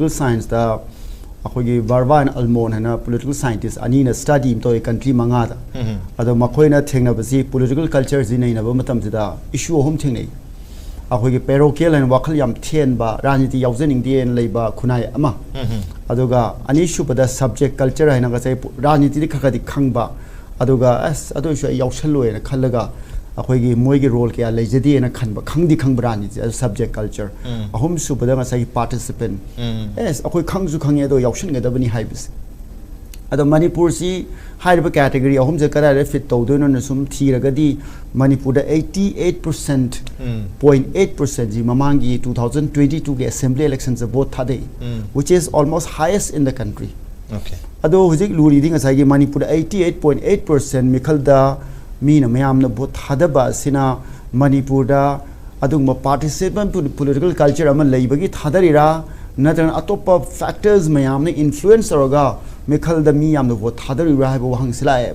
political science da akhoi Varva and Almond hana political scientists ani na study to country manga da ado makhoi na thengna basi political culture ji nei na ba matam da issue hom thengnei akhoi parochial and wakhal yam then ba rajniti yaujening den leiba khunai ama adoga ani shupada subject culture haina ga sai rajniti di khakadi khangba adoga as ado shu yaushaloi na khallaga akhoi moigi role kya leijadi na khanba khangdi khangbra ni as subject culture ahum subada ma sai participant yes akhoi khangju khangye do yaushin ga dabani haibis ado manipur si haiba category ahum je kara fit tawdono na sum thiragadi manipur da 88% 0.8% ji mamangi 2022 ge assembly elections vote thade which is almost highest in the country okay ado hujik luri ding asai ge manipur 88.8% mikhal da Mina mayamna both hadaba sina Manipur da aduma participant political culture ama laibagi thadarira natran atopa factors mayamna influence roga mekhal da mi yamna both thadarira haibo wahang silae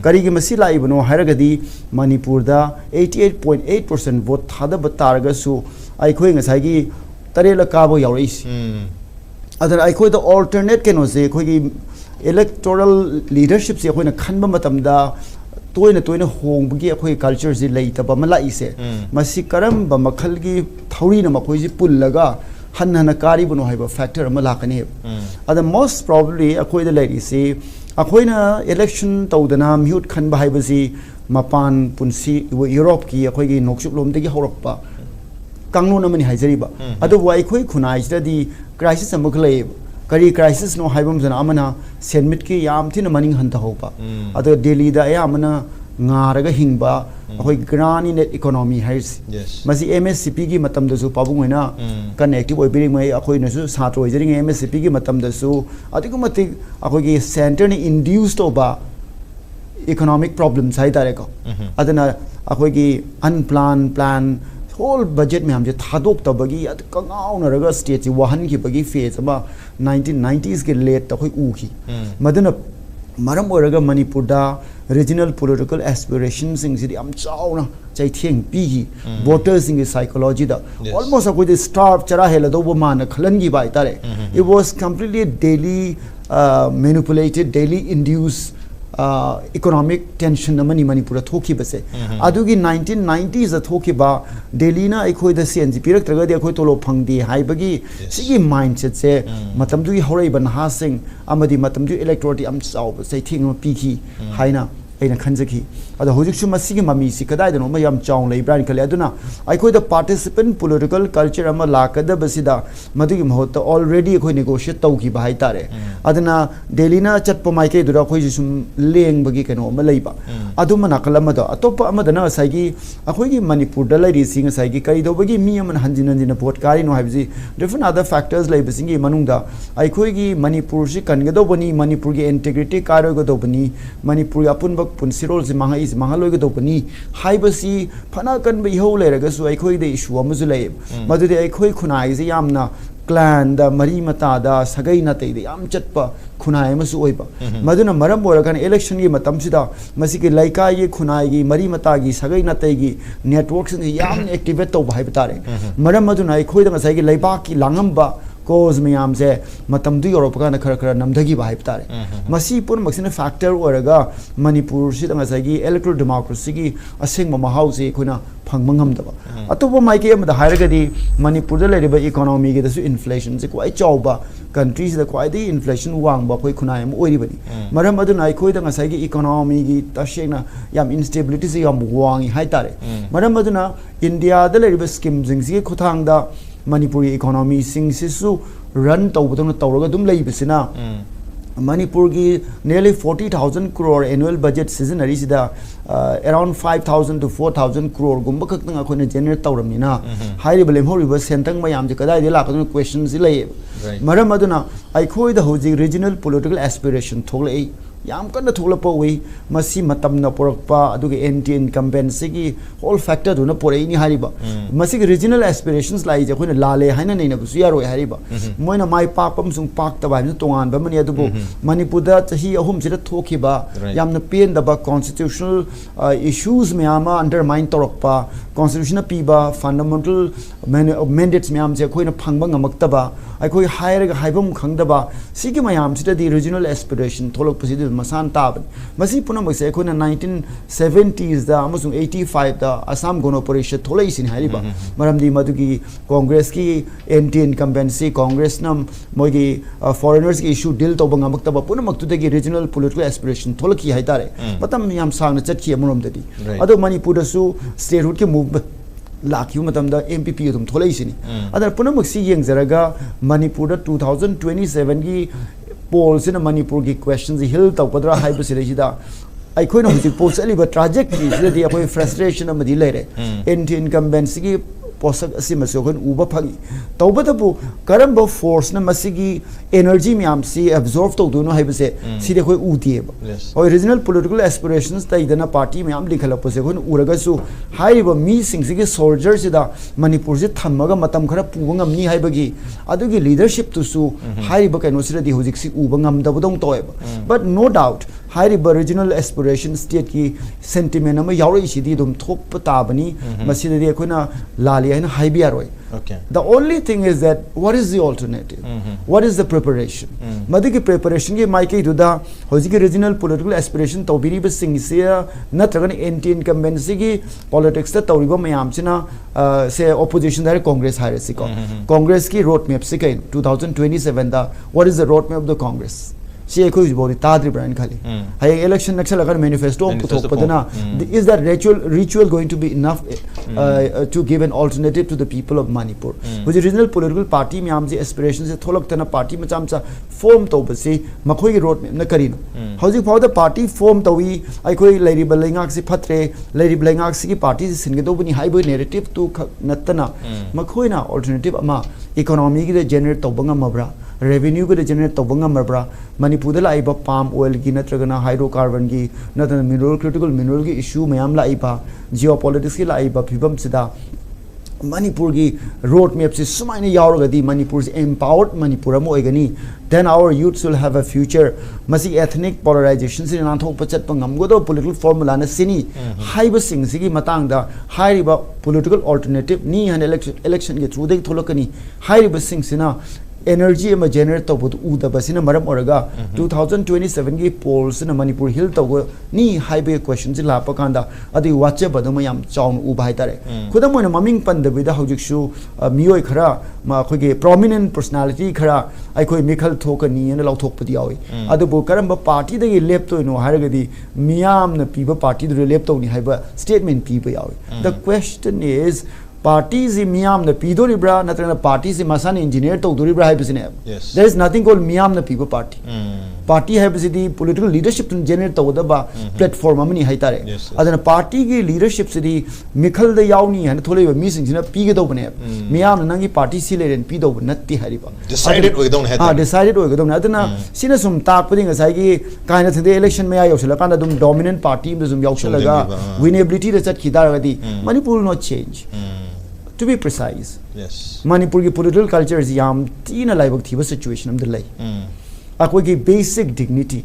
kari gi masila ibno hairagadi Manipur da 88.8% vote thadaba targa su aikhoi ngasai gi tarela kabo yauris adar aikhoi da alternate keno se khoi gi electoral leadership se khoi na khanba matamda toina hongbagi akhoi culture ji leitaba mala ise masi karam ba makhal gi thauri na makhoi ji pullaga hanna kari buno haiba factor amala kani ada most probably akhoi da lady se akhoi na election tawdana mute khan ba haiba ji mapan punsi Europe ki akhoi gi noksuk lom degi horakpa kangno na mani haijari ba adu wai khoi khunai jida di crisis amaklei kari crisis no haibam jana amana senmit ki yam thina maning hanta hopa ado Delhi da ya amana ngaraga hingba ahoi grani net economy hais masi MSCP gi matam da su pabung hoina connective oi biring mai ahoi na su satro jering MSCP gi matam da su adigumati ahoi gi center ni induced oba economic problems hai tare ko adana ahoi gi unplanned plan whole budget में हम जे थादोक तबगी अत कंगाव Narga state वाहन की बगी phase अमा 1990s के late तखोई उखी Madan मरम ओरगा मणिपुर दा regional political aspirations Singh Sidi am चावना चाइ थियंग पीगी voters सिंग psychology दा almost a कोई starve चरा हेला दो वो मान खलन की बात तारे it was completely daily manipulated daily induced economic tension namani Manipur thoki base adugi 1990s thoki ba Delhi na ekhoi da CNG pirak traga de ekhoi tolo phangdi haibagi sigi mindset se matam du horai ban ha sing amadi matam du electorate am chaw sai thing piki haina aina khanjaki ada hojik su masigi mami si kadai da no ma yam chaw lei bran khale aduna ekhoi da participant political culture ama lakada basida madugi mahot already ekhoi negotiate tawki ba hai tare aduna Delhi na chatpa mai ke dura khoi sum leng bagi kano ma leiba aduma nakala da atopa amada na saigi akhoi gi Manipur da lai sing saigi kai do bagi mi aman hanjin hanjin vote kari no haibji different other factors lai bisingi manungda akhoi gi Manipur si kan ga do bani Manipur gi integrity karo ga do bani Manipur apun bak pun sirol ji manga is manga loi ga do bani haibasi phana kan bi ho le raga su akhoi de issue amazu lai madu de akhoi khunai ji yamna clan da mari mata da sagai na te de yam chatpa khunai masu oiba maduna maram boragan election gi matam sida masi ki laika gi khunai gi mari mata gi sagai na te gi networks ni yam activate to bai batare maram maduna ai khoi da masai gi laiba ki langam ba cause mayam se matam du Europe ka na khara khara namdagi bai batare masi pun maksina factor oraga Manipur si da masai gi electoral democracy gi aseng ma house khuna phangmangam da atopa mai ke am da hairaga di Manipur da leriba economy gi da su inflation se kwai chawba countries da kwai di inflation wang ba khoi khunai am oiri bani maram adu nai khoi da ngasai gi economy gi tashena yam instability se yam wang hai tare maram adu na India da leriba scheme jing si khothang da Manipuri economy sing sisu run tawbudon tawraga dum leibisina Manipur gi nearly 40,000 crore annual budget seasonary sida around 5,000 to 4,000 crore gumba khaknga khone generate tawramina high level horiba sentang mayam je kadai de lakadun questions lay maram aduna ai khoi da hoji regional political aspiration thoglei yam kan thulapa wi masi matam na porakpa adugi anti incumbency gi whole factor do na pore ni hariba masi regional aspirations lai je khoina lale haina nei na bu yaro hariba moina mai pak pam sung pak ta bai tongan ba mani adubu manipur da chahi ahum sida thokiba yamna pen da ba constitutional issues me ama undermine torokpa constitution piba fundamental mandates me am je khoina phangba ngamakta ba ai khoi higher ga haibam khangda ba sigi mayam sida di regional aspiration tholok pasi masan tab masi punam se khoi na 1970s da amasung 85 da assam gono parishad tholai sin hariba maram di madugi congress ki anti incumbency congress nam mogi foreigners ki issue deal to banga makta ba punam maktu de regional political aspiration tholaki haitare matam yam sang na chatki amurom dadi ado manipur da su statehood ke move lakhiu matam da MPP dum tholai sini adar punam mak si yeng zaraga manipur da 2027 gi polls in manipur gi questions hill taw padra hai basida ai khoi na hujik polls ali ba trajectory sida di apoi frustration amadi lere anti incumbency gi posak asima so kon uba phagi tawbata bu karamba force na masigi energy myam si absorb to do no hai base side khoi uti ba original political aspirations ta idana party myam likhala pose kon uraga su hai ba mi sing sigi soldiers sida manipur je thamaga matam khara pugangam ni hai bagi adugi leadership tu su hai ba kaino sida di hujik si uba ngam da budong toy but no doubt hai ba regional aspiration state ki sentiment ama yauri sidi dum thok pata bani masida di khona lali okay. The only thing is that what is the alternative? What is the preparation? Madiki preparation ke mai ke duda hojiki regional political aspiration tawbiri ba singsia natragani anti incumbency ki politics ta tawriba mayam china say opposition there congress hierarchy ko congress ki road map se kai 2027 da what is the road map of the congress she ko body tadri brand khali hay election naxal agar manifesto puthok padana is that ritual going to be enough to give an alternative to the people of manipur which regional political party myam je aspirations se tholok tana party ma chamcha form to basi makhoi road map na karino hoji for the party form to wi ai khoi lairi balengak si phatre lairi balengak si ki party se singe do bani high narrative to natana makhoi na alternative ama economy ki generate to banga mabra revenue ko generate to banga mabra manipur da laiba palm oil ki natragana hydrocarbon ki natana mineral critical mineral ki issue mayam laiba geopolitics ki laiba phibam sida manipur ki road map se sumaina yauragadi manipur is empowered manipur amo egani then our youths will have a future masi ethnic polarization sin nan thok pachat pangam godo political formula na sini haiba sing sigi matang da hairiba political alternative ni han election ge through de tholokani hairiba sing sina energy ama generate to bodu uda basina maram oraga 2027 gi polls in manipur hill to ni highway questions la pa kanda adi watch badama yam chaun u bai tare khudam moina maming pandabi da hojik shu miyoi khara ma khoi ge prominent personality khara ai khoi mikhal thokani na law thok padi yawi adu bo karamba party da gi lep to no haragadi miyam na piba party da lep to ni haiba statement piba yawi the question is parties in Miyam the Pidoribra, Natrana parties in Masan engineer to Duribra Habisine. Yes. There is nothing called Miyam the People Party. Party Habisidi, political leadership to generate the platform Amani Haitare. Yes. As a party leadership city, Mikal the Yauni and Tole missing in a pig open air. Miyam Nangi party sealer and Pido Nati Hariba. Decided we don't have decided we don't Adana. Sinasum tap putting a Sagi kind of the election may Yoselakana dominant party, the Zum Yoshalaga, winnability that's at Kidaradi. Manipur will not change. To be precise, yes, Manipur ki political culture is yam tina live active situation am delay. Akoi ki basic dignity,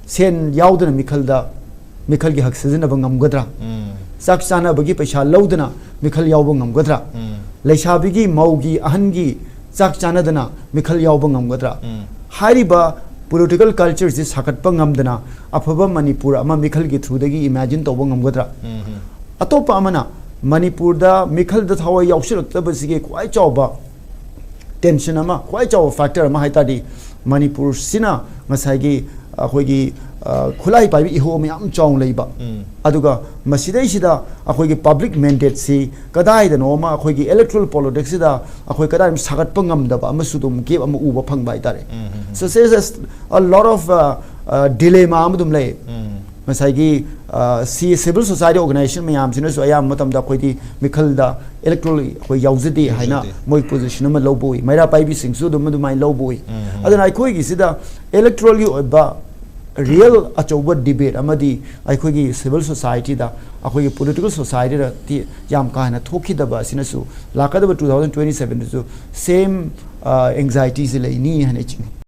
sen yaudana mikhal ki hak sezina bangam gadra. Saksana bagi pesha laudana mikhal yaubangam gadra. Leishabigi maugi ahangi saksana dana mikhal yaubangam gadra. Hariba political culture is hakat pangam dana apaba Manipur ama mikhal ki through dagi imagine tobangam gadra. Atopa amana Manipur da Mikhal da Hawa Yaushir Tabasige quite job tension ama quite job factor Mahitadi Manipur Sina Masagi Ahogi Kulai by Ihomiam Chong Labor Aduga Masidai Sida Ahogi public mandate see Kadai the Noma Ahogi electoral politics Sida Ahogadam Sagat Pungam da Masudum gave a Uber Pung by Tare. So says a lot of dilemma Amadum lay. Masagi civil society organization may am so I am matam da khoi mikhal da electoral khoi yauzidi haina moi position ma low boy maira pai bi sing su dum mai low boy adan ai khoi gi sida electorally ba real achauba debate amadi aikogi civil society da akogi political society da ti yam ka na thoki da ba sinasu lakadaba 2027 su same anxieties le ni hane ching